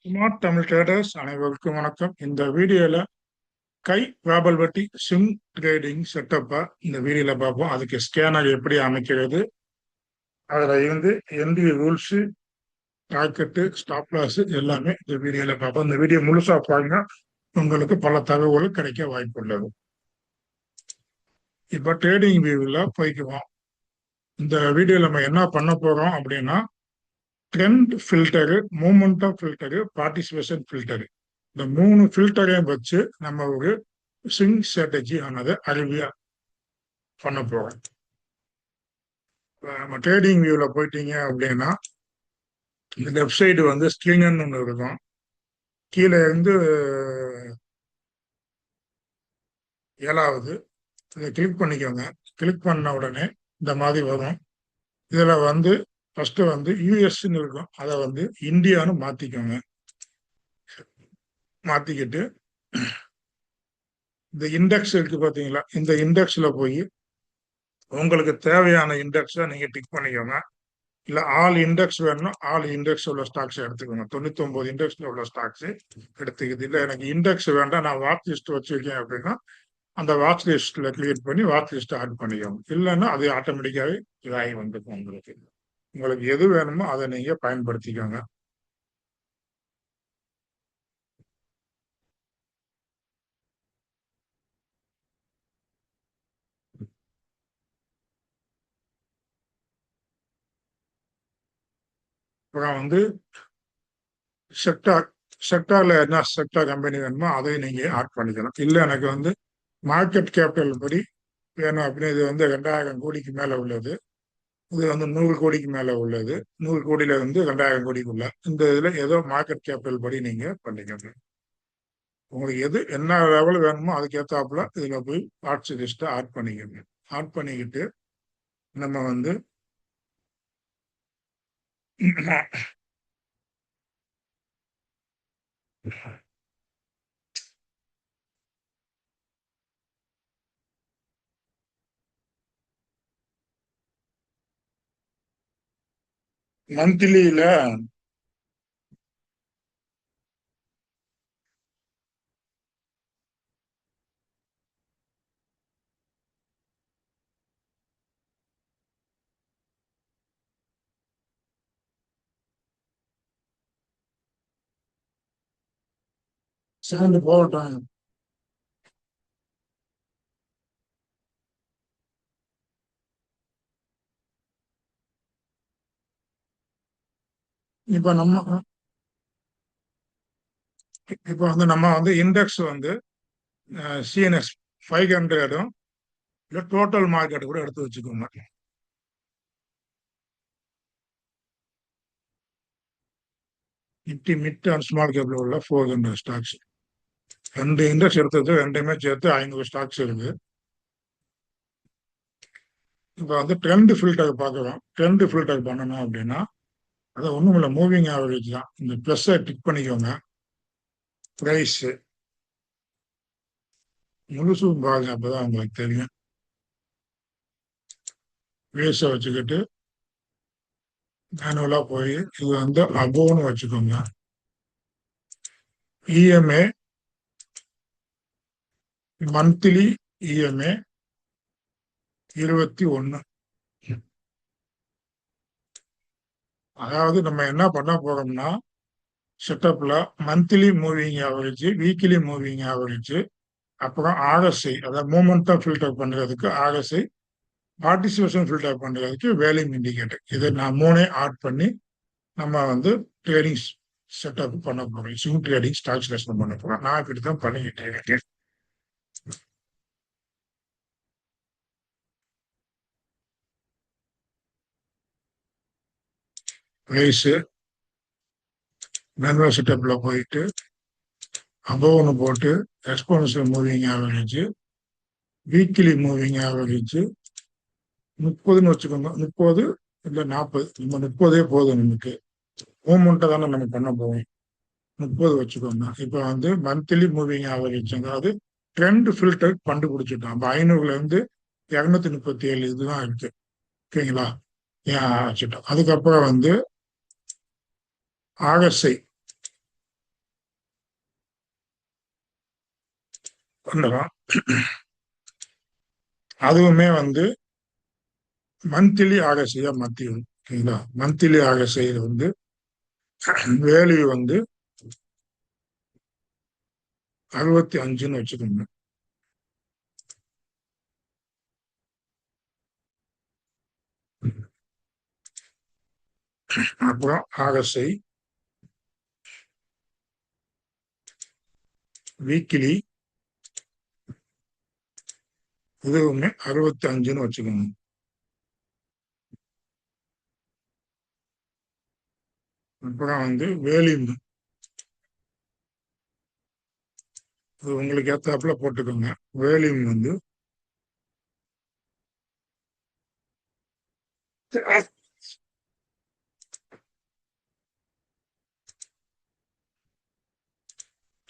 Smart Tamil traders அனைவருக்கும் வணக்கம். இந்த வீடியோல கை வேபல் வட்டி ஸ்விங் ட்ரேடிங் செட்டப்பை இந்த வீடியோல பார்ப்போம். அதுக்கு ஸ்கேனர் எப்படி அமைக்கிறது, அதுல இருந்து entry rules, target, stop loss எல்லாமே இந்த வீடியோல பார்ப்போம். இந்த வீடியோ முழுசா பாருங்க, உங்களுக்கு பல தகவல்கள் கிடைக்க வாய்ப்பு உள்ளது. இப்ப ட்ரேடிங் வியூவில் போய்க்குவோம். இந்த வீடியோல நம்ம என்ன பண்ண போறோம் அப்படின்னா, trend filter, momentum filter, participation filter, இந்த 3 ஃபில்டரையும் வச்சு நம்ம ஒரு ஸ்விங் ஸ்ட்ராட்டஜி ஆனதை அறிவியா பண்ண போறோம். நம்ம ட்ரேடிங் வியூல போயிட்டீங்க அப்படின்னா, இந்த லெஃப்ட் சைடு வந்து ஸ்கிரீன் ஒன்று இருக்கும். கீழே இருந்து 7வது இதை கிளிக் பண்ணிக்கோங்க. கிளிக் பண்ண உடனே இந்த மாதிரி வரும். இதுல வந்து ஃபர்ஸ்ட் வந்து யூஎஸ்ன்னு இருக்கும், அதை வந்து இந்தியான்னு மாத்திக்கோங்க. மாத்திக்கிட்டு இந்த இண்டெக்ஸ் இருக்கு பாத்தீங்களா, இந்த இண்டெக்ஸ்ல போய் உங்களுக்கு தேவையான இண்டெக்ஸை நீங்க டிக் பண்ணிக்கோங்க. இல்ல ஆல் இண்டெக்ஸ் வேணும்னா ஆல் இண்டெக்ஸ் உள்ள ஸ்டாக்ஸ் எடுத்துக்கோங்க. 99 இண்டெக்ஸ்ல உள்ள ஸ்டாக்ஸ் எடுத்துக்குது. இல்ல எனக்கு இண்டெக்ஸ் வேண்டாம், நான் வாட்ச் லிஸ்ட் வச்சிருக்கேன் அப்படின்னா அந்த வாட்ச் லிஸ்ட்ல கிளிக் பண்ணி வாட்ச் லிஸ்ட் ஆட் பண்ணிக்கோங்க. இல்லைன்னா அது ஆட்டோமேட்டிக்காவே இதாகி வந்துடும். உங்களுக்கு எது வேணுமோ அதை நீங்க பயன்படுத்திக்கோங்க. அப்புறம் வந்து செக்டார்ல என்ன செக்டார் கம்பெனி வேணுமோ அதை நீங்க ஆட் பண்ணிக்கணும். இல்லை எனக்கு வந்து மார்க்கெட் கேபிட்டல் படி வேணும் அப்படின்னு, இது வந்து 2000 கோடிக்கு மேல உள்ளது, இது வந்து 100 கோடிக்கு மேல உள்ளது, 100 கோடியில இருந்து 2000 கோடிக்குள்ள, இந்த இதுல ஏதோ மார்க்கெட் கேபிட்டல் படி நீங்க பண்ணிக்கணும். உங்களுக்கு எது என்ன லெவல் வேணுமோ அதுக்கு ஏற்றாப்புல இதுல போய் வாட்ச் லிஸ்ட்டை ஆட் பண்ணிக்கணும். ஆட் பண்ணிக்கிட்டு நம்ம வந்து மந்த்லியில சேர்ந்து போகட்டும். இப்ப நம்ம வந்து இண்டெக்ஸ் வந்து சிஎன்எக்ஸ் 500 இல்ல டோட்டல் மார்க்கெட் கூட எடுத்து வச்சுக்கோங்க. நிப்டி மிட் அண்ட் ஸ்மால் கேப்ல உள்ள 400 ஸ்டாக்ஸ், 2 இண்டெக்ஸ் எடுத்தது, ரெண்டுமே சேர்த்து 500 ஸ்டாக்ஸ் இருக்கு. இப்போ வந்து ட்ரெண்ட் ஃபில்டர் பார்க்கலாம். ட்ரெண்ட் ஃபில்டர் பண்ணணும் அப்படின்னா அது ஒன்றும் இல்லை, மூவிங் ஆவரேஜ் தான். இந்த ப்ளஸ்ஸை டிக் பண்ணிக்கோங்க. ப்ரைஸ் முழுசும் பாருங்க, அப்பதான் உங்களுக்கு தெரியும். ப்ரைஸை வச்சுக்கிட்டு மேனுவலா போய் இது வந்து அபோன்னு வச்சுக்கோங்க. EMA monthly EMA 21. அதாவது நம்ம என்ன பண்ண போறோம்னா, செட்டப்ல monthly moving average, weekly moving average, அப்புறம் ஆர்எஸ்ஐ, அதாவது மூமெண்டம் ஃபில்டர் பண்றதுக்கு ஆர்எஸ்ஐ, பார்ட்டிசிபேஷன் ஃபில்டர் பண்றதுக்கு வேல்யூம் இண்டிகேட்டர், இதை நான் 3 ஆட் பண்ணி நம்ம வந்து ட்ரேடிங் செட்டப் பண்ண போறோம். ஸ்விங் ட்ரேடிங் ஸ்டாக் செலக்ஷன் பண்ண போறோம். நான் இப்படித்தான் பண்ணிக்கிட்டு இருக்கேன். ப்ரைஸ் மேனுவல் செட்டப்ல போயிட்டு அபோவ்னு போட்டு exponential moving average, weekly moving average 30ன்னு வச்சுக்கோங்க. 30 இல்லை 40, நம்ம 30 போதும். நமக்கு மூமெண்ட்டை தானே நம்ம பண்ண போவோம். 30 வச்சுக்கோங்க. இப்போ வந்து மந்த்லி மூவிங் ஆவரேஜ், அதாவது ட்ரெண்ட் ஃபில்டர் கண்டுபிடிச்சிட்டோம். அப்போ 500ல இருந்து 237 இதுதான் இருக்கு. ஓகேங்களா? ஏன் வச்சுட்டோம். அதுக்கப்புறம் வந்து ஆர்எஸ்ஐ பண்ணுறோம். அதுவுமே வந்து மந்த்லி ஆகஸ்டியா மாற்றிடும். ஓகேங்களா? மந்த்லி ஆகஸ்டியில் வந்து வேல்யூ வந்து 65ன்னு வச்சுக்கோங்க. அப்புறம் ஆகஸ்டை வீக்லி இதுவுமே 65ன்னு வச்சுக்கோங்க. அப்புறம் வந்து வேல்யூம் இது உங்களுக்கு ஏத்தாப்புல போட்டுக்கோங்க. வேல்யூம் வந்து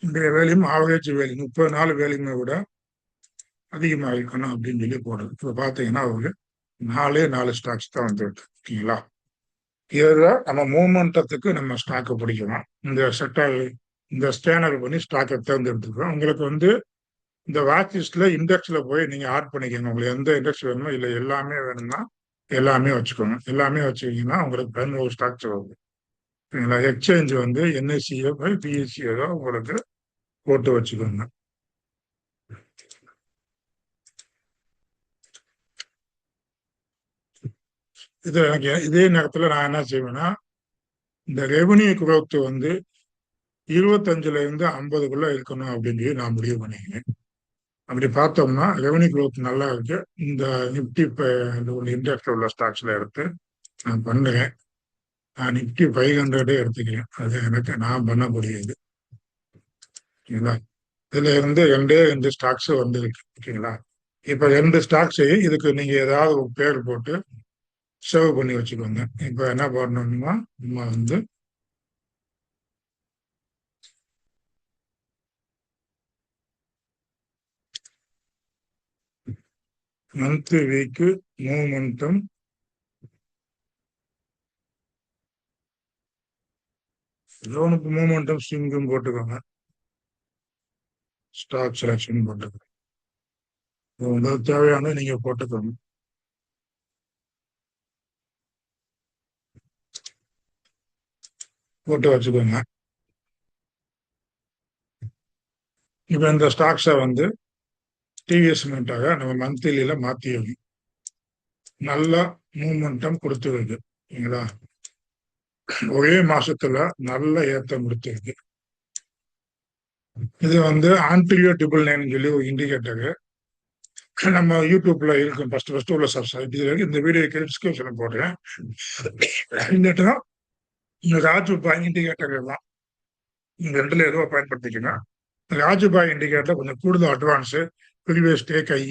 இன்றைய வேல்யூம் ஆவரேஜ் வேல்யூ 30 நாள் வேல்யூமை விட அதிகமாக இருக்கணும் அப்படின்னு சொல்லி போடுறது. இப்போ பார்த்தீங்கன்னா ஒரு 4 ஸ்டாக்ஸ் தான் வந்துருக்கு. ஓகேங்களா? இதில் நம்ம மூமெண்டத்துக்கு நம்ம ஸ்டாக்கை பிடிக்கணும். இந்த ஸ்கேனர் பண்ணி ஸ்டாக்கை தேர்ந்தெடுத்துக்கிறோம். உங்களுக்கு வந்து இந்த வாட்ச் லிஸ்ட்ல இண்டெக்ஸ்ல போய் நீங்க ஆட் பண்ணிக்கோங்க. உங்களுக்கு எந்த இண்டெக்ஸ் வேணுமோ இல்லை எல்லாமே வேணும்னா எல்லாமே வச்சுக்கோங்க. எல்லாமே வச்சுக்கிங்கன்னா உங்களுக்கு 11 ஸ்டாக்ஸ் வருது. சரிங்களா? எக்ஸ்சேஞ்ச் வந்து என்எஸ்சியோ பிஎஸ்சியோ உங்களுக்கு போட்டு வச்சுக்கோங்க. இது எனக்கு இதே நேரத்தில் நான் என்ன செய்வேன்னா இந்த ரெவன்யூ குரோத் வந்து 25ல இருந்து 50க்குள்ள இருக்கணும் அப்படின்னு சொல்லி நான் முடிவு பண்ணிக்கிறேன். அப்படி பார்த்தோம்னா ரெவன்யூ குரோத் நல்லா இருக்கு. இந்த நிப்டி இண்டெக்ஸ்ல உள்ள ஸ்டாக்ஸ்ல எடுத்து நான் பண்ணுறேன். நான் நிப்டி 500 எடுத்துக்கிறேன். அது எனக்கு நான் பண்ணக்கூடியது. ஓகேங்களா? இதுல இருந்து 2 ஸ்டாக்ஸ் வந்துருக்கு. ஓகேங்களா? இப்ப 2 ஸ்டாக்ஸ் இதுக்கு நீங்க ஏதாவது ஒரு பேர் போட்டு சேவ் பண்ணி வச்சுக்கோங்க. இப்ப என்ன பண்ணணும்னா நம்ம வந்து மந்த் வீக்கு மூமெண்டம் லோனுக்கு மூமெண்டம் ஸ்விங்கும் போட்டுக்கோங்க. ஸ்டாக் செலக்ஷன் போட்டுக்கோங்க. உங்களுக்கு தேவையான நீங்க போட்டுக்கோங்க. போட்டு வச்சுக்கோங்க. இப்ப இந்த ஸ்டாக்ஸை வந்து டிவிஎஸ் மினிட்டாக நம்ம மந்த்லியில மாத்தி நல்லா மூமெண்டம் கொடுத்துருக்கு. சரிங்களா? ஒரே மாசத்துல நல்ல ஏற்றம் கொடுத்துருக்கு. இது வந்து ஆன்டிரியோ ட்ரிபிள் நைன் சொல்லி ஒரு இண்டிகேட்டர் நம்ம யூடியூப்ல இருக்கும். ஃபர்ஸ்ட் உள்ள சப்ஸ்கிரைப் இந்த வீடியோ டிஸ்கிரிப்ஷன்ல போடுறேன். இந்த ராஜுபாய் இண்டிகேட்டர் தான். இந்த ரெண்டுல ஏதோ பயன்படுத்திக்கணும். ராஜுபாய் இண்டிகேட்டர் கொஞ்சம் கூடுதல் அட்வான்ஸ். ப்ரீவியஸ் டே கை,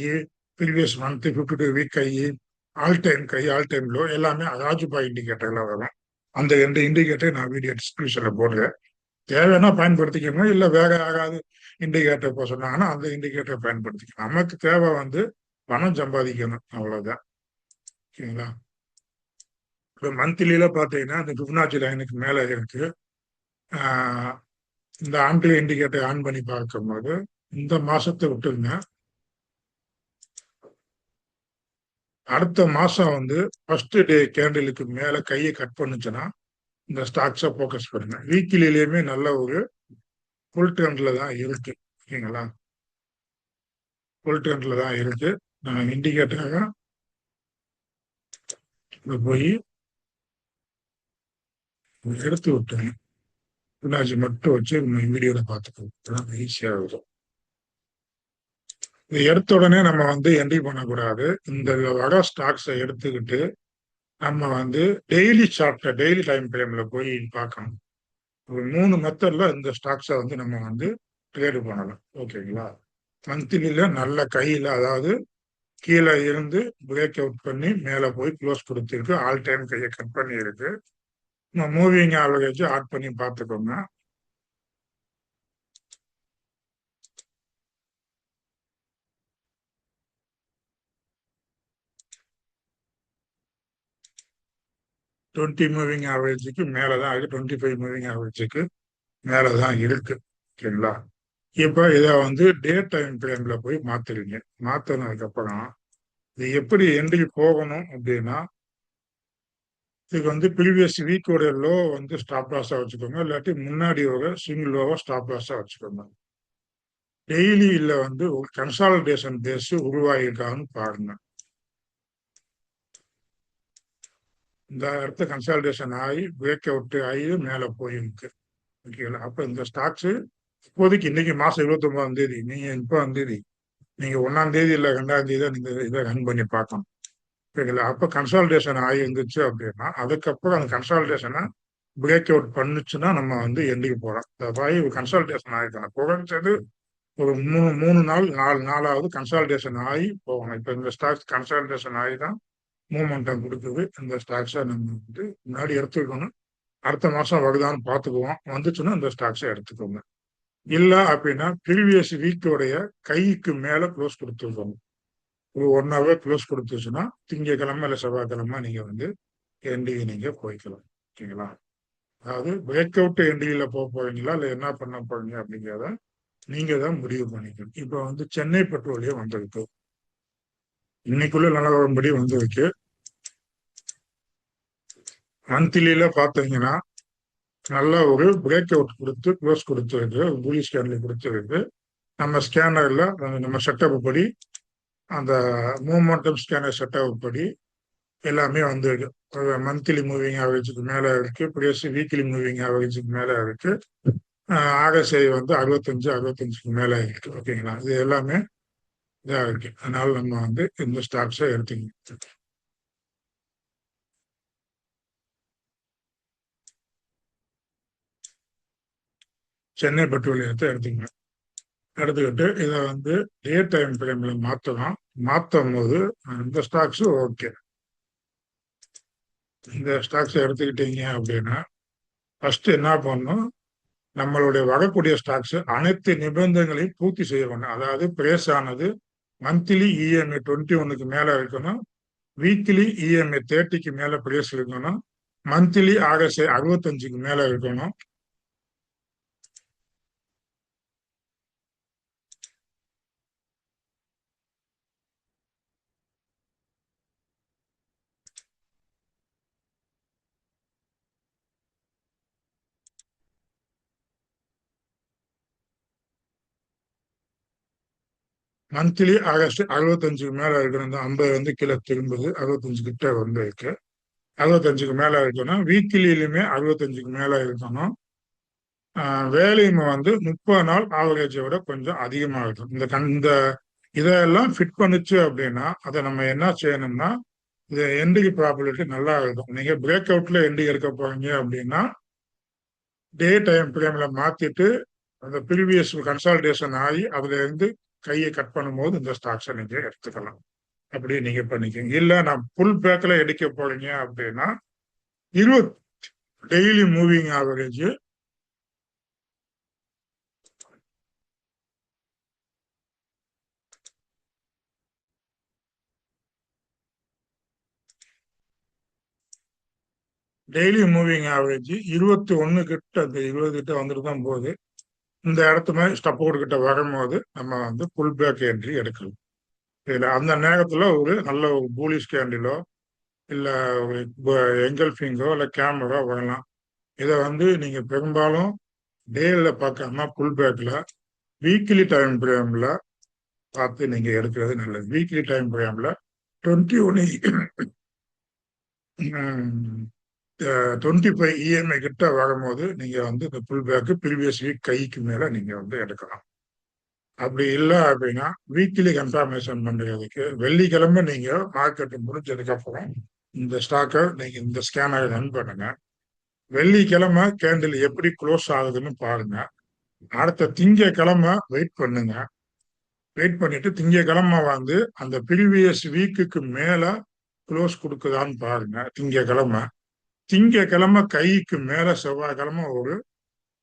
ப்ரீவியஸ் மந்த் 52 வீக் கை, ஆல் டைம் கை, ஆல் டைம் லோ எல்லாமே ராஜுபாய் இண்டிகேட்டர்ல வரும். அந்த 2 இண்டிகேட்டர் நான் வீடியோ டிஸ்கிரிப்ஷன்ல போடுறேன். தேவைன்னா பயன்படுத்திக்கணும். இல்லை வேற யாராவது இண்டிகேட்டர் போக சொன்னாங்கன்னா அந்த இண்டிகேட்டர் பயன்படுத்திக்கணும். நமக்கு தேவை வந்து பணம் சம்பாதிக்கணும், அவ்வளவுதான். ஓகேங்களா? இப்போ மந்த்லியில பார்த்தீங்கன்னா இந்த ஃபிப்னாச்சி லைனுக்கு மேலே இருக்கு. இந்த ஆண்டில் இண்டிகேட்டர் ஆன் பண்ணி பார்க்கும்போது இந்த மாசத்தை விட்டுருங்க. அடுத்த மாசம் வந்து ஃபர்ஸ்ட் டே கேண்டிலுக்கு மேல கையை கட் பண்ணுச்சுன்னா இந்த ஸ்டாக்ஸை ஃபோக்கஸ் பண்ணுங்க. வீக்கிலிலேயுமே நல்ல ஒரு ஃபுல் ட்ரெண்ட்ல தான் இருக்கு. ஓகேங்களா? ஃபுல் ட்ரெண்ட்ல தான் இருக்கு. நான் இண்டிகேட்டராக போய் எடுத்து விட்டேன். பின்னாச்சி மட்டும் வச்சு வீடியோல பார்த்துக்கலாம், ஈஸியா இருக்கும். இதை எடுத்த உடனே நம்ம வந்து என்ட்ரி பண்ணக்கூடாது. இந்த வர ஸ்டாக்ஸை எடுத்துக்கிட்டு நம்ம வந்து டெய்லி டைம் ஃப்ரேம்ல போய் பார்க்கணும். ஒரு 3 மெத்தட்ல இந்த ஸ்டாக்ஸை வந்து நம்ம வந்து ட்ரேடு பண்ணலாம். ஓகேங்களா? மந்த்லியில நல்ல கையில, அதாவது கீழே இருந்து பிரேக் அவுட் பண்ணி மேலே போய் க்ளோஸ் கொடுத்துருக்கு. ஆல் டைம் கையை கட் பண்ணி இருக்கு. மூவிங் ஆவரேஜ் ஆட் பண்ணி பார்த்துக்கோங்க. டுவெண்ட்டி மூவிங் ஆவரேஜுக்கு மேலே தான் இருக்கு. 25 மூவிங் ஆவரேஜுக்கு மேலே தான் இருக்கு. ஓகேங்களா? இப்ப இதை வந்து டே டைம் ஃப்ரேம்ல போய் மாத்துறீங்க. மாத்தினதுக்கு அப்புறம் இது எப்படி என்ட்ரி போகணும் அப்படின்னா, இதுக்கு வந்து ப்ரீவியஸ் வீக்கோட லோ வந்து ஸ்டாப் லாஸா வச்சுக்கோங்க, இல்லாட்டி முன்னாடி ஒரு ஸ்விங் லோவா ஸ்டாப் லாஸா வச்சுக்கோங்க. டெய்லி இல்ல வந்து ஒரு கன்சாலிடேஷன் பேஸ் உருவாகிருக்கான்னு பாருங்க. இந்த இடத்த கன்சாலிடேஷன் ஆகி பிரேக் அவுட் ஆகி மேல போயிருக்கு. ஓகேங்களா? அப்ப இந்த ஸ்டாக்ஸ் இப்போதைக்கு இன்னைக்கு மாசம் 29ஆம் தேதி, நீங்க 30ஆம் தேதி, நீங்க 1ஆம் தேதி இல்ல 2ஆம் தேதி தான் நீங்க இதை ரன் பண்ணி பார்க்கணும். சரிங்களா? அப்ப கன்சாலிடேஷன் ஆகி இருந்துச்சு அப்படின்னா அதுக்கப்புறம் அந்த கன்சாலிடேஷனை பிரேக் அவுட் பண்ணுச்சுன்னா நம்ம வந்து எண்ணிக்க போறோம். இந்த கன்சாலிடேஷன் ஆகிருக்கணும். குறைஞ்சது ஒரு மூணு மூணு நாள் 4 நாளாவது கன்சாலிடேஷன் ஆகி போகணும். இப்ப இந்த ஸ்டாக்ஸ் கன்சாலிடேஷன் ஆகி தான் மூமெண்டம் கொடுக்குது. இந்த ஸ்டாக்ஸை நம்ம வந்து முன்னாடி எடுத்துக்கணும். அடுத்த மாசம் வருதான்னு பார்த்துக்குவோம். வந்துச்சுன்னா இந்த ஸ்டாக்ஸை எடுத்துக்கோங்க. இல்ல அப்படின்னா ப்ரீவியஸ் வீக்கோடைய கைக்கு மேல க்ளோஸ் கொடுத்துருக்கோங்க. ஒரு 1 ஹவர் க்ளோஸ் கொடுத்துச்சுன்னா திங்கக்கிழமை இல்லை செவ்வாய்க்கிழமை நீங்க வந்து என்டிஏ நீங்க போய்க்கலாம். ஓகேங்களா? அதாவது பிரேக் அவுட் என்டிஏல போக போறீங்களா இல்லை என்ன பண்ண போறீங்க அப்படிங்கிறத நீங்க தான் முடிவு பண்ணிக்கணும். இப்ப வந்து சென்னை பெட்ரோலியம் வந்திருக்கு. இன்னைக்குள்ள நிலவரம்படி வந்திருக்கு. மந்த்லியில பாத்தீங்கன்னா நல்ல ஒரு பிரேக் அவுட் கொடுத்து க்ளோஸ் கொடுத்துருக்கு. புலிஷ் கேண்டில் கொடுத்துருக்கு. நம்ம ஸ்கேனர்ல நம்ம செட்டப் படி அந்த மூமெண்டம் ஸ்கேனர் செட்டப் படி எல்லாமே வந்து மந்த்லி மூவிங் ஆவரேஜுக்கு மேல இருக்கு. பிளஸ் வீக்லி மூவிங் ஆவரேஜுக்கு மேல இருக்கு. ஆர்எஸ்ஐ வந்து 65க்கு மேல இருக்கு. ஓகேங்களா? இது எல்லாமே இதா இருக்கு. அதனால நம்ம வந்து இந்த ஸ்டாக்ஸை எடுத்துக்கணும். சென்னை பெட்ரோலியத்தை எடுத்துக்கணும். எடுத்துக்கிட்டு இதை வந்து டே டைம் ஃப்ரேம்ல மாற்றலாம். மாற்றும் போது இந்த ஸ்டாக்ஸ் ஓகே. இந்த ஸ்டாக்ஸ் எடுத்துக்கிட்டீங்க அப்படின்னா ஃபர்ஸ்ட் என்ன பண்ணணும், நம்மளுடைய வரக்கூடிய ஸ்டாக்ஸ் அனைத்து நிபந்தனைகளையும் பூர்த்தி செய்ய வேண்டும். அதாவது பிரேஸ் ஆனது மந்த்லி இஎம்ஐ 21க்கு மேல இருக்கணும். வீக்லி இஎம்ஐ 30க்கு மேல பிரேஸ் இருக்கணும். மந்த்லி ஆர்எஸ்ஐ 65க்கு மேல இருக்கணும். மந்த்லி ஆகஸ்ட் 65க்கு மேல இருக்கணும். இந்த 50 வந்து கீழே திரும்புது. 65 கிட்ட வந்து இருக்கு. 65க்கு மேல இருக்கணும். வீக்லியிலுமே 65க்கு மேல இருக்கணும். வேலையுமே வந்து 30 நாள் ஆவரேஜை விட கொஞ்சம் அதிகமா இருக்கும். இந்த இதெல்லாம் ஃபிட் பண்ணுச்சு அப்படின்னா அதை நம்ம என்ன செய்யணும்னா, இது என்ட்ரி ப்ராபபிலிட்டி நல்லா இருக்கும். நீங்க பிரேக் அவுட்ல என்ட்ரி எடுக்க போறீங்க அப்படின்னா டே டைம் ஃப்ரேம்ல மாத்திட்டு அந்த ப்ரீவியஸ் கன்சால்டேஷன் ஆகி அதுல இருந்து கையை கட் பண்ணும்போது இந்த ஸ்டாக்ஸை நீங்க எடுத்துக்கலாம். அப்படி நீங்க பண்ணிக்கோங்க. இல்ல நான் புல் பேக்ல எடுக்க போறீங்க அப்படின்னா 20 daily moving average daily moving average 21 கிட்ட, அந்த 20 கிட்ட வந்துட்டு தான் போகுது. இந்த இடத்து மாதிரி ஸ்டப்போர்ட் கிட்ட வரும்போது நம்ம வந்து புல் பேக் என்ட்ரி எடுக்கலாம். இதுல அந்த நேரத்துல ஒரு நல்ல ஒரு பூலிஷ் கேண்டிலோ இல்ல ஒரு எங்கல்ஃபிங்கோ இல்ல கேமரா வரலாம். இதை வந்து நீங்க பெரும்பாலும் டேல பார்க்காம புல் பேக்ல வீக்லி டைம் ஃப்ரேம்ல பார்த்து நீங்க எடுக்கிறது நல்லது. வீக்லி டைம் ஃப்ரேம்ல 25 இஎம்ஐ கிட்ட வரும்போது நீங்க வந்து இந்த புல் பேக் ப்ரீவியஸ் வீக் கைக்கு மேல நீங்க வந்து எடுக்கலாம். அப்படி இல்லை அப்படின்னா வீக்லி கன்ஃபர்மேஷன் பண்றதுக்கு வெள்ளிக்கிழமை நீங்க மார்க்கெட் முடிஞ்சதுக்கு அப்புறம் இந்த ஸ்டாக்கை நீங்க இந்த ஸ்கேனரை ரன் பண்ணுங்க. வெள்ளிக்கிழமை கேண்டில் எப்படி க்ளோஸ் ஆகுதுன்னு பாருங்க. அடுத்த திங்கக்கிழமை வெயிட் பண்ணுங்க. வெயிட் பண்ணிட்டு திங்கக்கிழமை வந்து அந்த ப்ரீவியஸ் வீக்குக்கு மேல க்ளோஸ் கொடுக்குதான்னு பாருங்க. திங்கக்கிழமை கைக்கு மேல செவ்வாய்க்கிழமை ஒரு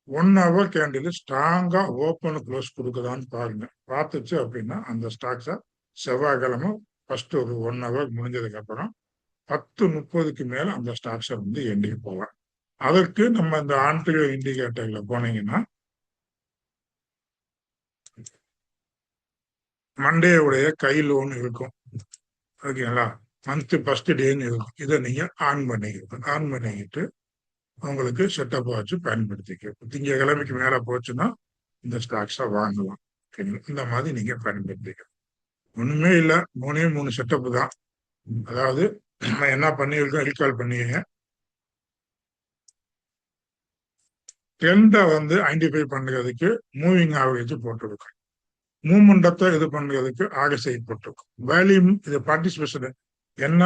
1 ஹவர் கேண்டில் ஸ்ட்ராங்கா ஓப்பன் க்ளோஸ் கொடுக்குதான்னு பாருங்க. பார்த்துச்சு அப்படின்னா அந்த ஸ்டாக்ஸை செவ்வாய்க்கிழமை ஃபர்ஸ்ட் ஒரு 1 ஹவர் முடிஞ்சதுக்கு அப்புறம் 10:30க்கு மேல அந்த ஸ்டாக்ஸை வந்து எண்ணி போகலாம். அதற்கு நம்ம இந்த ஆன்டிரியோ இண்டிகேட்டர்ல போனீங்கன்னா மண்டேவுடைய கை லோன் இருக்கும். ஓகேங்களா? மந்த் ஃபர்ஸ்ட் டேன்னு இருக்கும். இதை நீங்க ஆன் பண்ணிக்கிட்டு உங்களுக்கு செட்டப் வச்சு பயன்படுத்திக்க. திங்கக்கிழமைக்கு மேல போச்சுன்னா இந்த ஸ்டாக்ஸை வாங்கலாம். இந்த மாதிரி நீங்க பயன்படுத்திக்க. ஒண்ணுமே இல்லை, 3 செட்டப் தான். அதாவது நம்ம என்ன பண்ணியிருக்கோம், ரீகால் பண்ணிங்க. ட்ரெண்டை ஐடென்டிஃபை பண்றதுக்கு மூவிங் ஆவரேஜ் போட்டிருக்கோம். மூமெண்டத்தை இது பண்றதுக்கு ஆர்எஸ்ஐ போட்டிருக்கோம். வேல்யூம் இது பார்ட்டிசிபேஷன் என்ன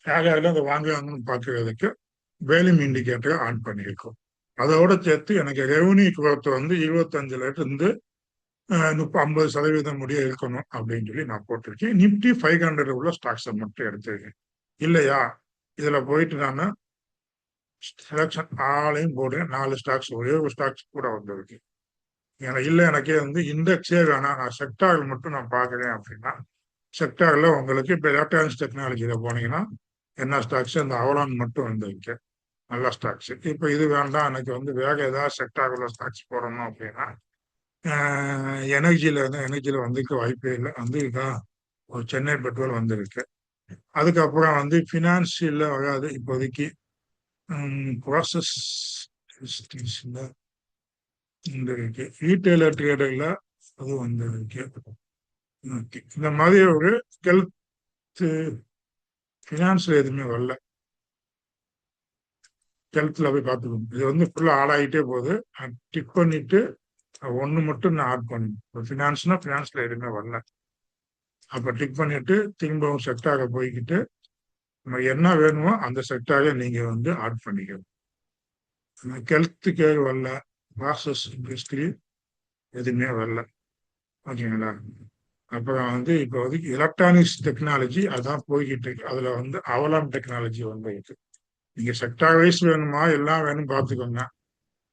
யாராவது அதை வாங்குவாங்கன்னு பார்க்கறதுக்கு வேல்யூம் இண்டிகேட்டரை ஆன் பண்ணியிருக்கோம். அதோட சேர்த்து எனக்கு ரெவன்யூ குரோத் 25ல இருந்து 50% முடிய இருக்கணும் அப்படின்னு சொல்லி நான் போட்டிருக்கேன். நிப்டி 500 உள்ள ஸ்டாக்ஸை மட்டும் எடுத்திருக்கேன். இல்லையா, இதுல போயிட்டு நான் செலக்ஷன் ஆளையும் போடுறேன். 4 ஸ்டாக்ஸ், ஒரே ஒரு ஸ்டாக்ஸ் கூட வந்திருக்கு. இல்லை எனக்கே இண்டெக்ஸே வேணாம், நான் செக்டார் மட்டும் நான் பார்க்குறேன் அப்படின்னா, செக்டார்ல உங்களுக்கு இப்போ எலக்ட்ரானிக்ஸ் டெக்னாலஜியில் போனீங்கன்னா என்ன ஸ்டாக்ஸ், அந்த அவலான் மட்டும் வந்திருக்கு, நல்ல ஸ்டாக்ஸ். இப்போ இது வேண்டாம், எனக்கு வேற ஏதாவது செக்டார் உள்ள ஸ்டாக்ஸ் போடணும் அப்படின்னா எனர்ஜியில் வந்திருக்க வாய்ப்பே இல்லை. வந்திருக்கா, ஒரு சென்னை பெட்ரோல் வந்திருக்கு. அதுக்கப்புறம் ஃபினான்சியல்ல வராது இப்போதைக்கு. ப்ராசஸ் இருக்கு, ரீட்டைலர் ட்ரேடர்ல அது இருக்கு. இந்த மாதிரி ஒரு ஹெல்த் ஃபினான்ஸ்ல எதுவுமே வரல. ஹெல்த்ல போய் பார்த்துக்கணும். இது ஃபுல்லா ஆடாகிட்டே போகுது. டிக் பண்ணிட்டு ஒன்று மட்டும் நான் ஆட் பண்ணணும். ஃபினான்ஸ்ல எதுவுமே வரல. அப்போ டிக் பண்ணிட்டு திரும்பவும் செக்டாக போய்கிட்டு நம்ம என்ன வேணுமோ அந்த செக்டாக நீங்க ஆட் பண்ணிக்கணும். ஹெல்த் கேர் வரல, ப்ராசஸ் இண்டஸ்ட்ரி எதுவுமே வரல. ஓகேங்களா? அப்புறம் இப்போதைக்கு எலக்ட்ரானிக்ஸ் டெக்னாலஜி அதான் போய்கிட்டு இருக்கு. அதுல அவலான் டெக்னாலஜி இருக்கு. நீங்க செக்டார் வைஸ் வேணுமா எல்லாம் வேணும் பார்த்துக்கோங்க.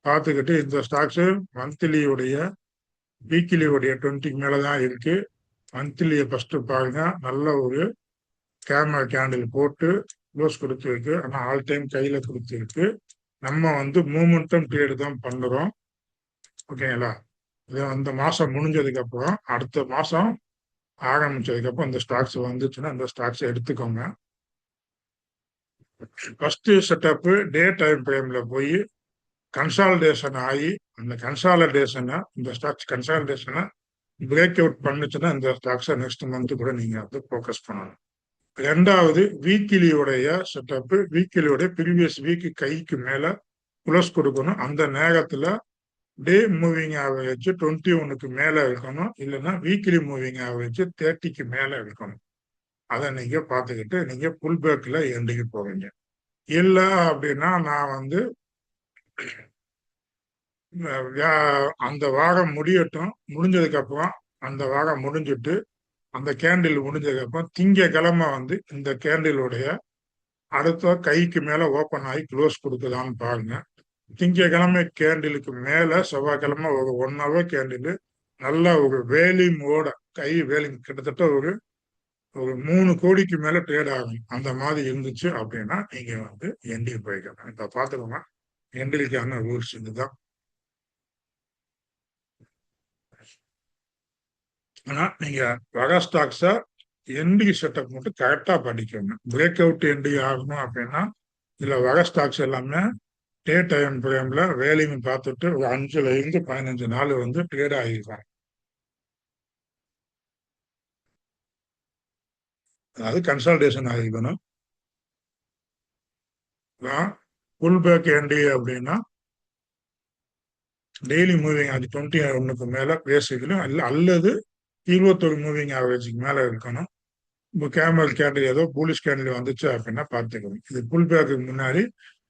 பார்த்துக்கிட்டு இந்த ஸ்டாக்ஸ் மந்த்லியுடைய வீக்லியுடைய 20க்கு மேலதான் இருக்கு. மந்த்லியை ஃபர்ஸ்ட் பாருங்க. நல்ல ஒரு கேண்டில் போட்டு க்ளோஸ் கொடுத்துருக்கு. ஆனால் ஆல் டைம் கையில கொடுத்துருக்கு. நம்ம மூமெண்டம் ட்ரேடு தான் பண்ணுறோம். ஓகேங்களா? இது அந்த மாசம் முடிஞ்சதுக்கு அப்புறம் அடுத்த மாசம் ஆரம்பிச்சதுக்கு அப்புறம் இந்த ஸ்டாக்ஸ் வந்துச்சுன்னா அந்த ஸ்டாக்ஸ் எடுத்துக்கோங்க. ஃபர்ஸ்ட் செட்டப் டே டைம் ஃப்ரேம்ல போய் கன்சாலிடேஷன் ஆகி அந்த கன்சாலிடேஷனை இந்த ஸ்டாக்ஸ் கன்சாலிடேஷனை பிரேக் அவுட் பண்ணுச்சுன்னா இந்த ஸ்டாக்ஸை நெக்ஸ்ட் மந்த் கூட நீங்க ஃபோக்கஸ் பண்ணணும். ரெண்டாவது வீக்கிலியோடைய செட்டப், வீக்கிலியோடைய ப்ரீவியஸ் வீக் கைக்கு மேல க்ளோஸ் கொடுக்கணும். அந்த நேரத்துல டே மூவிங் ஆவரேஜ் 21க்கு மேல இருக்கணும். இல்லைன்னா வீக்லி மூவிங் ஆவரேஜ் 30க்கு மேல இருக்கணும். அதை நீங்க பார்த்துக்கிட்டு நீங்க புல் பேக்ல எண்டிக்கு போவீங்க. இல்லை அப்படின்னா நான் அந்த வாரம் முடியட்டும், முடிஞ்சதுக்கு அப்புறம் அந்த வாரம் முடிஞ்சிட்டு அந்த கேண்டில் முடிஞ்சதுக்கு அப்புறம் திங்கக்கிழமை இந்த கேண்டிலுடைய அடுத்த கைக்கு மேல ஓப்பன் ஆகி க்ளோஸ் கொடுக்குதான்னு பாருங்க. திங்கக்கிழமை கேண்டிலுக்கு மேல செவ்வாய்க்கிழமை ஒரு 1 hour கேண்டில் நல்ல ஒரு வேலிங்கோட கை வேலிங் கிட்டத்தட்ட ஒரு 3 கோடிக்கு மேல ட்ரேட் ஆகும். அந்த மாதிரி இருந்துச்சு அப்படின்னா நீங்க என்டி போய்க்கலாம். இப்ப பாத்துக்கோங்க, எண்டிலுக்கான ரூல்ஸ் இதுதான். ஆனா நீங்க வகா ஸ்டாக்ஸ என்டி செட்டப் மட்டும் கரெக்டா பண்ணிக்கோங்க. பிரேக் அவுட் என்டி ஆகணும் அப்படின்னா இதுல வகா ஸ்டாக்ஸ் எல்லாமே டே டைம் ஃப்ரேம்ல வேலைன்னு பார்த்துட்டு ஒரு 5ல இருந்து 15 நாள் ட்ரேட் ஆகிருக்காங்க. அதாவது கன்சல்டேஷன் ஆகிக்கணும். புல் பேக் என்டி அப்படின்னா டெய்லி மூவிங் அது 21க்கு மேல பேசிக்கணும். அல்லது 21 மூவிங் ஆவரேஜுக்கு மேல இருக்கணும். இப்போ கேமல் கேண்டில் ஏதோ போலிஷ் கேண்டில் வந்துச்சு அப்படின்னா பார்த்துக்கணும். இது புல் பேக்கு முன்னாடி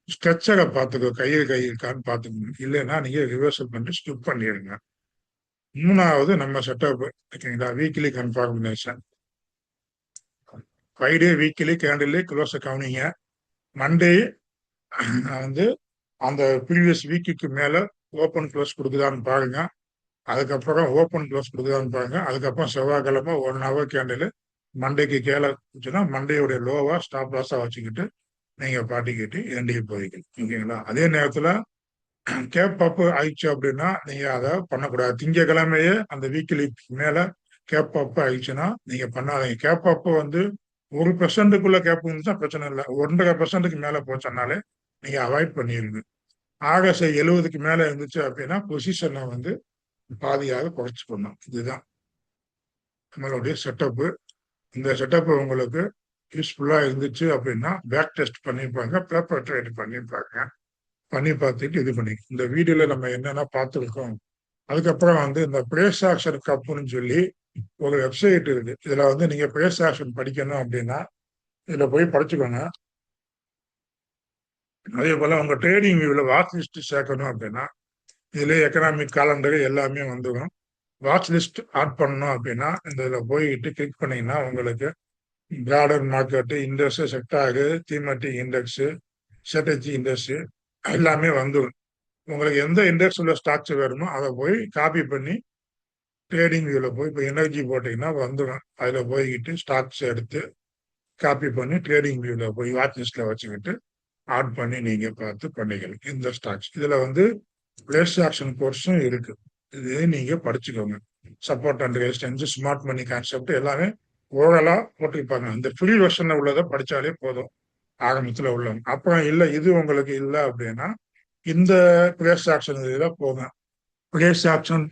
ஸ்ட்ரக்சரை பார்த்துக்கோ, கையில் இருக்கான்னு பார்த்துக்கணும். இல்லைன்னா நீங்க ரிவர்சல் பண்ணிட்டு ஸ்கிப் பண்ணிடுங்க. மூணாவது நம்ம செட்டப் ஓகேங்களா, weekly confirmation. 5 day weekly candle க்ளோஸை கவனிங்க. மண்டே அந்த ப்ரீவியஸ் வீக்குக்கு மேல ஓப்பன் க்ளோஸ் கொடுக்குதான்னு பாருங்க. அதுக்கப்புறம் ஓப்பன் க்ளோஸ் கொடுக்குதான்னு பாருங்க. அதுக்கப்புறம் செவ்வாய்க்கிழமை 1 hour கேண்டில் மண்டேக்கு கீழே இருந்துச்சுன்னா மண்டேயுடைய லோவா ஸ்டாப் லாஸா வச்சுக்கிட்டு நீங்க பாட்டிக்கிட்டு என்டிக்கு போய்க்கலாம். ஓகேங்களா? அதே நேரத்துல கேப் அப் ஆயிடுச்சு அப்படின்னா நீங்க அதை பண்ணக்கூடாது. திங்கக்கிழமையே அந்த வீக்லி மேல கேப் அப் ஆயிடுச்சுன்னா நீங்க பண்ணாதீங்க. கேப் அப் வந்து 1% கேப் இருந்துச்சா பிரச்சனை இல்லை. 1.5% மேல போச்சனாலே நீங்க அவாய்ட் பண்ணிருங்க. ஆகஸ்ட் 70க்கு மேல இருந்துச்சு அப்படின்னா பொசிஷனை வந்து பாதியாக குறைச்சிக்கணும். இதுதான் நம்மளுடைய செட்டப்பு. இந்த செட்டப் உங்களுக்கு யூஸ்ஃபுல்லா இருந்துச்சு அப்படின்னா பேக் டெஸ்ட் பண்ணியிருப்பாங்க, பேப்பர் ட்ரேட் பண்ணியிருப்பாங்க. பண்ணி பார்த்துட்டு இது பண்ணி இந்த வீடியோல நம்ம என்னென்ன பார்த்துருக்கோம். அதுக்கப்புறம் வந்து இந்த பிரேஸ் ஆக்ஷன் கப்புன்னு சொல்லி ஒரு வெப்சைட் இருக்கு. இதுல வந்து நீங்க பிரேஸ் ஆக்ஷன் படிக்கணும் அப்படின்னா இதுல போய் படிச்சுக்கோங்க. அதே போல உங்க ட்ரேடிங் வியூல வாட்ச் லிஸ்ட் சேர்க்கணும் அப்படின்னா இதுல எக்கனாமிக் காலண்டர் எல்லாமே வந்துடும். வாட்ச் லிஸ்ட் ஆட் பண்ணணும் அப்படின்னா இந்த இதுல போயிட்டு கிளிக் பண்ணீங்கன்னா உங்களுக்கு broader market, index, sector, தீமெட்டிக் index, strategy index எல்லாமே வந்துடும். உங்களுக்கு எந்த இண்டெக்ஸ் உள்ள ஸ்டாக்ஸ் வேணுமோ அதை போய் காப்பி பண்ணி ட்ரேடிங் வியூல போய் இப்போ எனர்ஜி போட்டீங்கன்னா வந்துடும். அதுல போய்கிட்டு ஸ்டாக்ஸ் எடுத்து காப்பி பண்ணி ட்ரேடிங் வியூல போய் வாட்ச் லிஸ்ட்ல வச்சுக்கிட்டு ஆட் பண்ணி நீங்க பார்த்து பண்ணிக்கலாம். இந்த ஸ்டாக்ஸ் இதுல வந்து பிளேஸ் ஆக்ஷன் கோர்ஸும் இருக்கு. இது நீங்க படிச்சுக்கோங்க. Support and resistance, smart money concept எல்லாமே ஓரலா போட்டிருப்பாங்க. இந்த ஃப்ரீ வெர்ஷன்ல உள்ளதை படிச்சாலே போதும் ஆரம்பத்துல உள்ளவங்க. அப்புறம் இல்லை இது உங்களுக்கு இல்லை அப்படின்னா இந்த பிளேஸ் ஆக்ஷன் இதில் போங்க. பிளேஸ் ஆக்ஷன்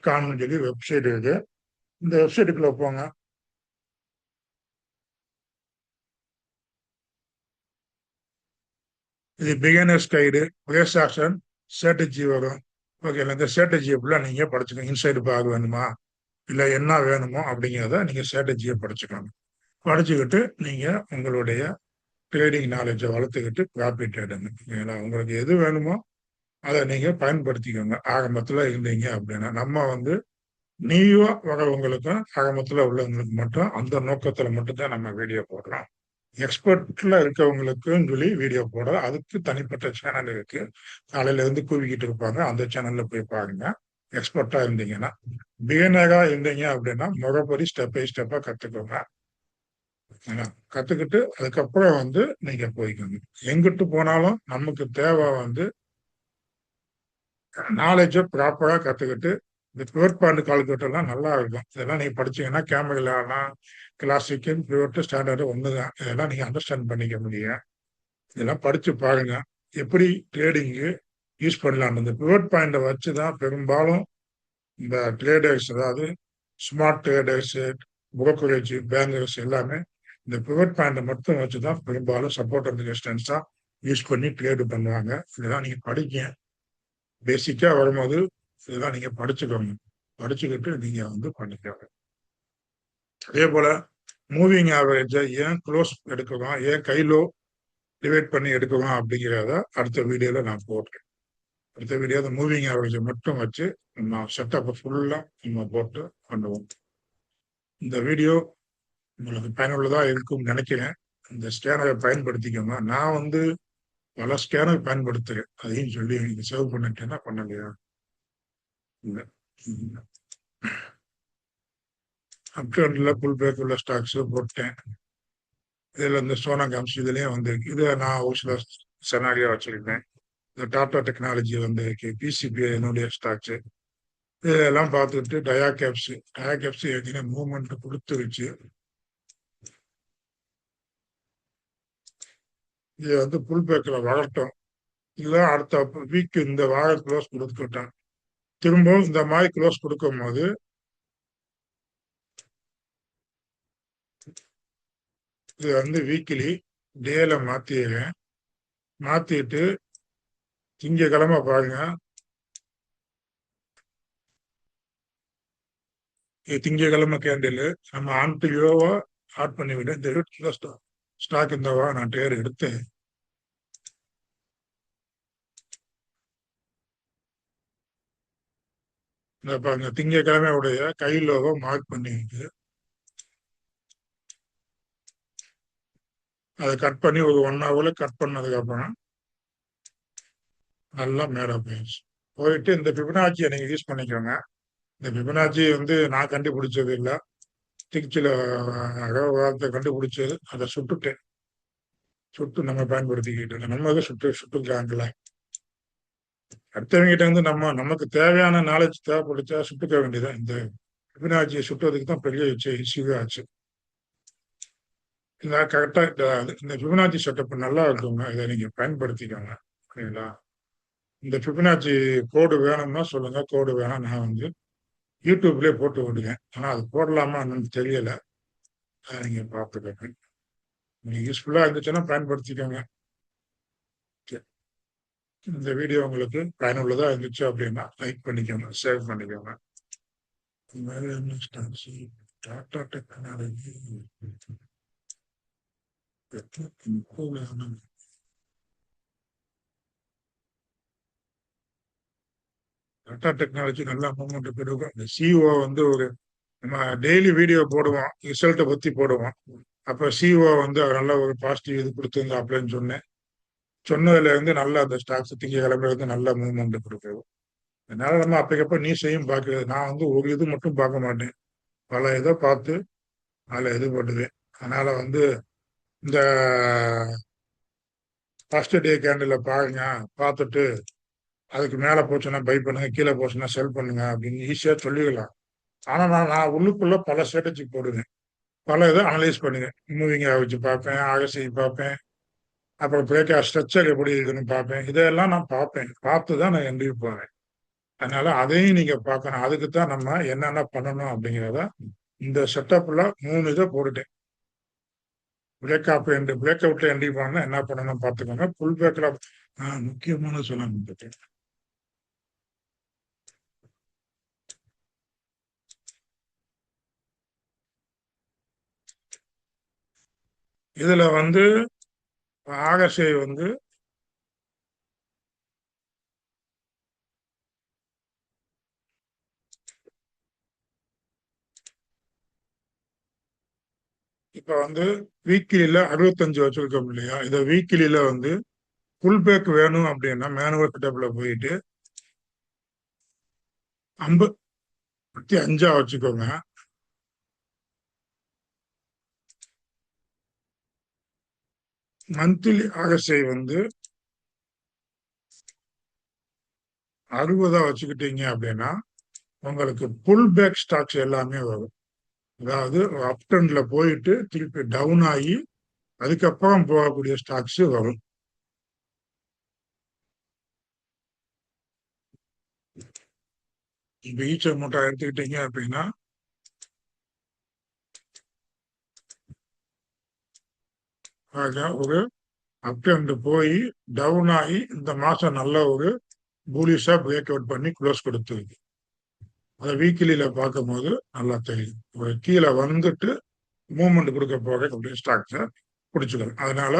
.comனு சொல்லி வெப்சைட் இருக்கு. இந்த வெப்சைட்டுக்குள்ள போங்க. இது beginners guide, place action, strategy வரும். ஓகே, இந்த ஸ்ட்ராட்டஜியை ஃபுல்லாக நீங்கள் படிச்சுக்கோங்க. இன்சைடு பாக் வேணுமா இல்லை என்ன வேணுமோ அப்படிங்கிறத நீங்கள் ஸ்ட்ராட்டஜியை படிச்சுக்கோங்க. படிச்சுக்கிட்டு நீங்கள் உங்களுடைய ட்ரேடிங் நாலேஜை வளர்த்துக்கிட்டு ப்ராஃபிட் எடுங்க. ஏன்னா உங்களுக்கு எது வேணுமோ அதை நீங்கள் பயன்படுத்திக்கோங்க. ஆரம்பத்தில் இருந்தீங்க அப்படின்னா நம்ம வந்து நீவா வரவங்களுக்கும் ஆரம்பத்தில் உள்ளவங்களுக்கு மட்டும் அந்த நோக்கத்தில் மட்டும்தான் நம்ம வீடியோ போடுறோம். எக்ஸ்பர்ட்ல இருக்கவங்களுக்கும் சொல்லி வீடியோ போட அதுக்கு தனிப்பட்ட சேனல் இருக்கு. காலையில இருந்து கூவிக்கிட்டு இருப்பாங்க. அந்த சேனல்ல போய் பாருங்க. எக்ஸ்பர்ட்டா இருந்தீங்கன்னா, பிகினரா இருந்தீங்க அப்படின்னா முறைப்படி ஸ்டெப் பை ஸ்டெப்பா கத்துக்கோங்க. கத்துக்கிட்டு அதுக்கப்புறம் வந்து நீங்க போய்க்கோங்க. எங்கிட்டு போனாலும் நமக்கு தேவை வந்து நாலேஜை ப்ராப்பரா கத்துக்கிட்டு இந்த பியூர் பாயிண்ட் கால்குலேட்டர்லாம் நல்லா இருக்கும். இதெல்லாம் நீங்க படிச்சீங்கன்னா கேமராலாம் கிளாசிக்கு பியூர் ஸ்டாண்டர்டு ஒண்ணுதான். இதெல்லாம் நீங்க அண்டர்ஸ்டாண்ட் பண்ணிக்க முடியும். இதெல்லாம் படிச்சு பாருங்க. எப்படி ட்ரேடிங்கு யூஸ் பண்ணலாம். இந்த பியூர் பாயிண்டை வச்சுதான் பெரும்பாலும் இந்த ட்ரேடர்ஸ், அதாவது ஸ்மார்ட் ட்ரேடர்ஸ், புரோக்கரேஜ், பேங்கர்ஸ் எல்லாமே இந்த பிவட் பாயிண்டை மட்டும் வச்சுதான் பெரும்பாலும் சப்போர்ட் அண்ட் ரெசிஸ்டன்ஸா யூஸ் பண்ணி ட்ரேடு பண்ணுவாங்க. இதெல்லாம் நீங்க படிக்க பேசிக்கா வரும்போது இதெல்லாம் நீங்க படிச்சுக்கோங்க. படிச்சுக்கிட்டு நீங்க வந்து பண்ணிக்கோங்க. அதே போல மூவிங் ஆவரேஜை ஏன் க்ளோஸ் எடுக்கலாம், ஏன் கைலோ டிவைட் பண்ணி எடுக்கலாம் அப்படிங்கிறத அடுத்த வீடியோல நான் போடுறேன். அடுத்த வீடியோ அந்த மூவிங் ஆவரேஜை மட்டும் வச்சு நம்ம செட்டப்பை ஃபுல்லா நம்ம போட்டு பண்ணுவோம். இந்த வீடியோ உங்களுக்கு பயனுள்ளதா இருக்கும்னு நினைக்கிறேன். இந்த ஸ்கேனரை பயன்படுத்திக்கோங்க. நான் வந்து பல ஸ்கேனர் பயன்படுத்துறேன். அதையும் சொல்லி நீங்க சேவ் பண்ணிட்டேன்னா பண்ணலையா? இல்லை. அப்டர்ல புல் பேக் உள்ள ஸ்டாக்ஸ் போட்டேன். இதுல இந்த சோனா காம்ஸ் இதுலயும் வந்திருக்கு. இதை நான் ஒரு சில செனாரியா வச்சிருக்கேன். இந்த டாடா டெக்னாலஜி வந்திருக்கு, பிசிபி என்னுடைய ஸ்டாக்ஸ் இதெல்லாம் பார்த்துட்டு டயா கேப்ஸ் ஏற்கனவே மூவ்மெண்ட் கொடுத்துருச்சு. இது வந்து புல் பேக்ல வளர்த்தோம். இல்லை அடுத்த வீக் இந்த வார க்ளோஸ் கொடுத்துட்டேன். திரும்பவும் இந்த மாதிரி க்ளோஸ் கொடுக்கும் போது இது வந்து வீக்லி டேல மாத்திடுறேன். மாத்திட்டு திங்கக்கிழமை பாருங்க. திங்கக்கிழமை கேண்டில் நம்ம ஆன்ட்டு யோவா ஆட் பண்ணிவிட்டேன். இந்த வீட்டில் ஸ்டாக் இந்த வாரம் நான் டேர் எடுத்தேன். இந்த பாருங்க திங்கக்கிழமையுடைய கைலோவை மார்க் பண்ணிட்டு அதை கட் பண்ணி ஒரு 1 ஹவர்ல கட் பண்ணதுக்கு அப்புறம் நல்லா மேலே போயிடுச்சு. போயிட்டு இந்த பிபனாச்சியை நீங்க யூஸ் பண்ணிக்கோங்க. இந்த பிபனாச்சி வந்து நான் கண்டுபிடிச்சது இல்லை. திருச்சியில வார்த்தை கண்டுபிடிச்சது. அதை சுட்டுட்டேன். சுட்டு நம்ம பயன்படுத்திக்கிட்டு நம்ம இதை சுட்டுக்கிறாங்கல்ல. அடுத்தவங்கிட்ட வந்து நமக்கு தேவையான நாலேஜ் தேவைப்படுச்சா சுட்டுக்க வேண்டியதான். இந்த ஃபிபனாச்சியை சுட்டுறதுக்கு தான் பெரிய இஷ்யூ ஆச்சு. இந்த கரெக்டா இந்த ஃபிபனாச்சி செட்டப் நல்லா இருக்குங்க. இதை நீங்க பயன்படுத்திக்கோங்க. ஓகேங்களா? இந்த ஃபிபனாச்சி கோடு வேணும்னா சொல்லுங்க. கோடு வேணாம் நான் வந்து யூடியூப்லயே போட்டு விடுங்க. ஆனா அது போடலாமா என்னன்னு தெரியல. அதை நீங்க பார்த்துக்கோங்க. நீங்க யூஸ்ஃபுல்லா இருந்துச்சுன்னா பயன்படுத்திக்கோங்க. இந்த வீடியோ உங்களுக்கு பயனுள்ளதா இருந்துச்சு அப்படின்னா லைக் பண்ணிக்கோங்க, ஷேர் பண்ணிக்கோங்க. வேற என்ன stocks? Tata technology Tata technology நல்லா மூவ்மெண்ட் கொடுக்கும். இந்த சிஓ வந்து ஒரு நம்ம டெய்லி வீடியோ போடுவோம், ரிசல்ட்டை பத்தி போடுவோம். அப்ப சிஓ வந்து அவர் நல்ல ஒரு பாசிட்டிவ் இது கொடுத்துருங்க அப்படின்னு சொன்னேன். சொன்னதுல இருந்து நல்லா அந்த ஸ்டாக்ஸ் திங்கக்கிழமை இருந்து நல்ல மூவ்மெண்ட் கொடுக்குது. அதனால நம்ம அப்பக்கப்ப நியூஸையும் பார்க்குறது. நான் வந்து ஒரு இது மட்டும் பார்க்க மாட்டேன், பல இதை பார்த்து அதில் இது பண்ணுவேன். அதனால வந்து இந்த ஃபர்ஸ்ட் டே கேண்டில் பாருங்க, பார்த்துட்டு அதுக்கு மேலே போச்சுன்னா பை பண்ணுங்க, கீழே போச்சுன்னா செல் பண்ணுங்க அப்படின்னு ஈஸியாக சொல்லிக்கலாம். ஆனால் நான் உள்ளுக்குள்ள பல ஸ்ட்ராட்டஜி போடுவேன், பல இதை அனலைஸ் பண்ணுவேன். மூவிங் ஆவரேஜ் பார்ப்பேன், ஆர்எஸ்ஐ பார்ப்பேன், அப்புறம் பிரேக் ஸ்ட்ரக்சர் எப்படி இருக்குன்னு பார்ப்பேன். இதெல்லாம் நான் பார்ப்பேன், பார்த்து தான் நான் என்ட்ரி போவேன். அதனால அதையும் நீங்க பார்க்கணும். அதுக்கு தான் நம்ம என்னென்ன பண்ணணும் அப்படிங்கிறத இந்த செட்டப்ல 3 இதை போட்டுட்டேன். பிரேக் அவுட்ல என்ட்ரி பண்ணா என்ன பண்ணணும் பார்த்துக்கோங்க. புல் பேக்ல முக்கியமான சொல்லணும். இதுல வந்து ஆகஸ்டை வந்து இப்ப வந்து வீக்லியில 65 வச்சிருக்கோம் இல்லையா? இதை வீக்லியில வந்து புல் பேக் வேணும் அப்படின்னா மேனுவல் செட்டப்ல போயிட்டு 55 வச்சுக்கோங்க. மந்த்லி ஆகஸ்டை வந்து 60 வச்சுக்கிட்டீங்க அப்படின்னா உங்களுக்கு புல் பேக் ஸ்டாக்ஸ் எல்லாமே வரும். அதாவது அப் ட்ரெண்ட்ல போயிட்டு திருப்பி டவுன் ஆகி அதுக்கப்புறம் போகக்கூடிய ஸ்டாக்ஸ் வரும். இப்ப ஈச்ச மூட்டை எடுத்துக்கிட்டீங்க அப்படின்னா ஒரு அப் ட்ரெண்ட் போய் டவுன் ஆகி இந்த மாசம் நல்ல ஒரு பூலிஷா பிரேக் அவுட் பண்ணி க்ளோஸ் கொடுத்துருக்கு. அதை வீக்லியில பார்க்கும் போது நல்லா தெரியும். கீழே வந்துட்டு மூவ்மெண்ட் கொடுக்க போக அப்படியே ஸ்டாக்ஸை பிடிச்சிக்கணும். அதனால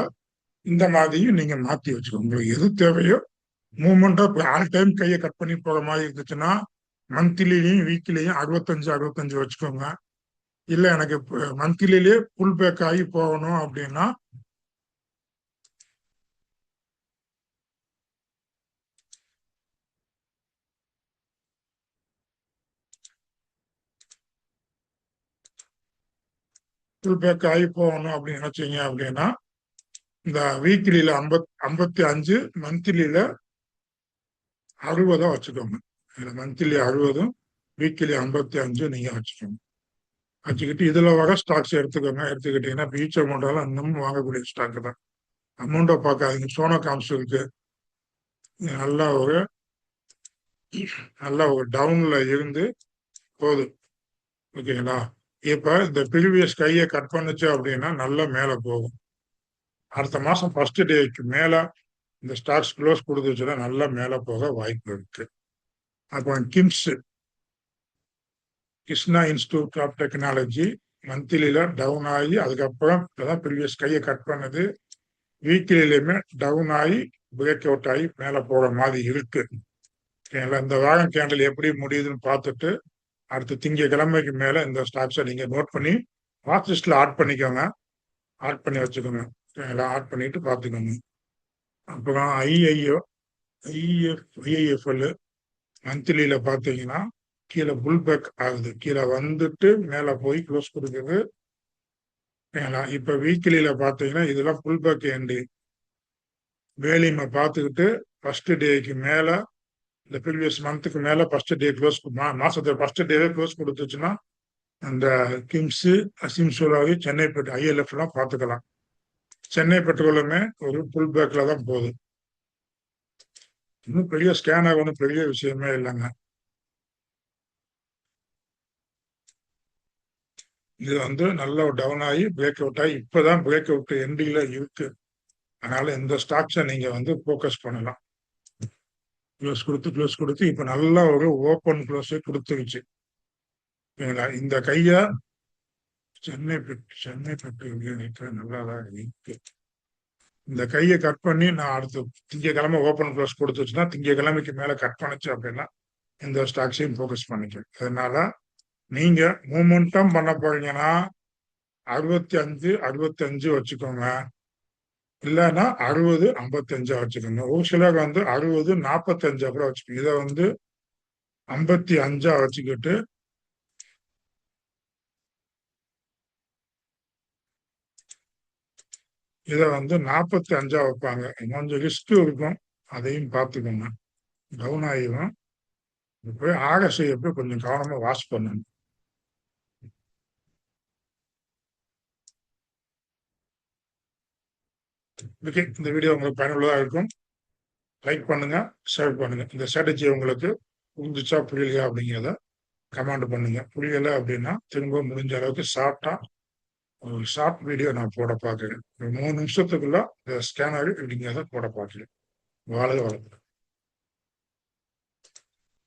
இந்த மாதிரியும் நீங்க மாத்தி வச்சுக்கோங்க. உங்களுக்கு எது தேவையோ மூவ்மெண்டா ஆல் டைம் கையை கட் பண்ணி போற மாதிரி இருந்துச்சுன்னா மந்த்லிலையும் வீக்லிலையும் 65 வச்சுக்கோங்க. இல்ல எனக்கு மந்த்லிலேயே புல் பேக் ஆகி போகணும் அப்படின்னா புல் பேக் ஆகி போகணும் அப்படின்னு நினைச்சீங்க அப்படின்னா இந்த வீக்லியில 55, மந்த்லியில 60 வச்சுக்கோங்க. மந்த்லி 60, வீக்லி 55 நீங்க வச்சுக்கோங்க. வச்சுக்கிட்டு இதுல வர ஸ்டாக்ஸ் எடுத்துக்கோங்க. எடுத்துக்கிட்டீங்கன்னா பீச் அமௌண்டால இன்னமும் வாங்கக்கூடிய ஸ்டாக் தான். அமௌண்ட்டை பார்க்காதீங்க. சோனா காம்ஸ்களுக்கு நல்ல ஒரு டவுன்ல இருந்து போகுது. ஓகேங்களா? இப்ப இந்த ப்ரீவியஸ் கையை கட் பண்ணுச்சு அப்படின்னா நல்லா மேல போகும். அடுத்த மாசம் ஃபர்ஸ்ட் டேக்கு மேல இந்த ஸ்டாக்ஸ் க்ளோஸ் கொடுத்துச்சுன்னா நல்லா மேல போக வாய்ப்பு இருக்கு. அப்புறம் கிருஷ்ணா இன்ஸ்டிடியூட் ஆஃப் டெக்னாலஜி மந்த்லியில டவுன் ஆகி அதுக்கப்புறம் இப்பதான் ப்ரீவியஸ் கையை கட் பண்ணது. வீக்லிலையுமே டவுன் ஆகி பிரேக் அவுட் ஆகி மேல போற மாதிரி இருக்கு. இந்த வாரம் கேண்டில் எப்படி முடியுதுன்னு பார்த்துட்டு அடுத்த திங்கக்கிழமைக்கு மேல இந்த ஸ்டாக்ஸை நீங்க நோட் பண்ணி வாட்ச் லிஸ்ட்ல ஆட் பண்ணிக்கோங்க. ஆட் பண்ணி வச்சுக்கோங்க. ஆட் பண்ணிட்டு பார்த்துக்கோங்க. அப்புறம் ஐஐஎஃப்எல் மந்த்லியில பார்த்தீங்கன்னா கீழே புல் பேக் ஆகுது. கீழே வந்துட்டு மேலே போய் க்ளோஸ் கொடுக்குது. இப்ப வீக்லியில பார்த்தீங்கன்னா இதெல்லாம் புல் பேக் எண்டு வேலியமை பார்த்துக்கிட்டு ஃபர்ஸ்ட் டேக்கு மேல இந்த ப்ரீவியஸ் மந்த்துக்கு மேல ஃபர்ஸ்ட் டே க்ளோஸ் மாசத்துல ஃபர்ஸ்ட் டேவே க்ளோஸ் கொடுத்துச்சுன்னா அந்த கிம்ஸ், அசிம் சூறாவி, சென்னை பெட்ரோல் ஐஎல்எஃப் எல்லாம் பார்த்துக்கலாம். சென்னை பெட்ரோலுமே ஒரு புல் பேக்ல தான் போகுது. இன்னும் பெரிய ஸ்கேன் ஆகணும், பெரிய விஷயமே இல்லைங்க. இது வந்து நல்லா டவுன் ஆகி பிரேக் அவுட் ஆகி இப்பதான் பிரேக் அவுட் எண்டிங்ல இருக்கு. அதனால இந்த ஸ்டாக்ஸை நீங்க வந்து போக்கஸ் பண்ணலாம். க்ளோஸ் கொடுத்து இப்ப நல்லா ஒரு ஓப்பன் க்ளோஸ் கொடுத்துருச்சு. இந்த கைய சென்னை பெற்று நல்லா தான் இருக்கு. இந்த கையை கட் பண்ணி நான் அடுத்து திங்கக்கிழமை ஓப்பன் க்ளோஸ் கொடுத்துச்சுன்னா திங்கக்கிழமைக்கு மேல கட் பண்ணுச்சு அப்படின்னா இந்த ஸ்டாக்ஸையும் போக்கஸ் பண்ணிக்க. அதனால நீங்க மூமெண்டம் பண்ண போறீங்கன்னா 65 வச்சுக்கோங்க. இல்லைன்னா 60-55 வச்சுக்கோங்க. ஒரு சிலர் வந்து 60-45 கூட வச்சுக்கோங்க. இதை வந்து 55 வச்சுக்கிட்டு இதை வந்து 45 வைப்பாங்க. கொஞ்சம் ரிஸ்க் இருக்கும், அதையும் பார்த்துக்கோங்க. டவுன் ஆகிடும். போய் ஆகஸ்ட் எப்படி கொஞ்சம் கவனமா வாஷ் பண்ணணும். ஓகே, இந்த வீடியோ உங்களுக்கு பயனுள்ளதா இருக்கும். லைக் பண்ணுங்க, ஷேர் பண்ணுங்க. இந்த ஸ்ட்ராட்டஜி உங்களுக்கு புரிஞ்சுச்சா புரியலையா அப்படிங்கிறத கமெண்ட் பண்ணுங்க. புரியல அப்படின்னா திரும்ப முடிஞ்ச அளவுக்கு ஒரு ஷார்ட் வீடியோ நான் போட பார்க்குறேன். ஒரு 3 நிமிஷத்துக்குள்ள இந்த ஸ்கேனர் அப்படிங்கிறத போட பார்க்குறேன். வாழ்க வளர்க்குறேன்.